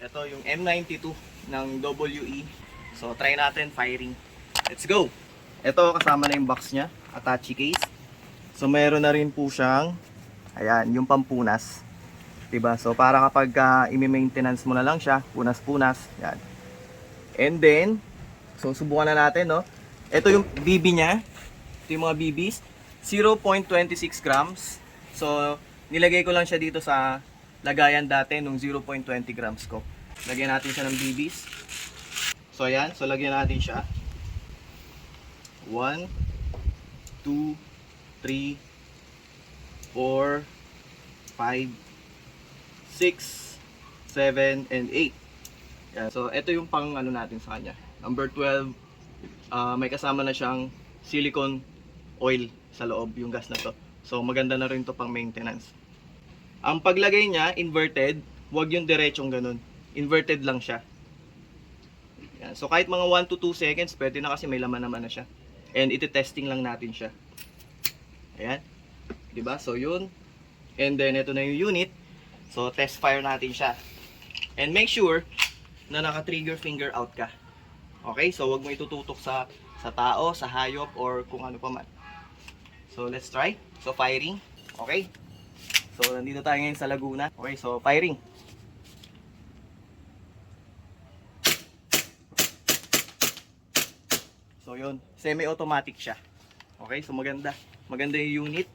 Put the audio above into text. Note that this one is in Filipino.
Ito yung M92 ng WE. So try natin firing. Let's go! Ito kasama na yung box niya, attache case. So meron na rin po siyang, ayan, yung pampunas. Diba? So para kapag i-maintenance mo na lang siya, punas-punas. Yan. And then, so subukan na natin, no? Ito yung BB niya. Ito yung mga BBs. 0.26 grams. So, nilagay ko lang siya dito sa lagayan dati nung 0.20 grams ko. Lagyan natin siya ng BBs. So, ayan. So, lagyan natin siya. 1, 2, 3, 4, 5, 6, 7, and 8. Yan. So, ito yung pang ano natin sa kanya. Number 12, may kasama na siyang silicone oil sa loob, yung gas na to. So, maganda na rin to pang maintenance. Ang paglagay niya, inverted, huwag yung diretsong ganun. Inverted lang siya. Yan. So, kahit mga 1 to 2 seconds, pwede na kasi may laman naman na siya. And iti-testing lang natin siya. Ayan. Diba? So, yun. And then, ito na yung unit. So, test fire natin siya. And make sure na naka-trigger finger out ka. Okay? So, wag mo itututok sa tao, sa hayop, or kung ano pa man. So, let's try. So, firing. Okay? So, nandito tayo ngayon sa Laguna. Okay, so, firing. So, yun. Semi-automatic siya. Okay? So, maganda. Maganda yung unit.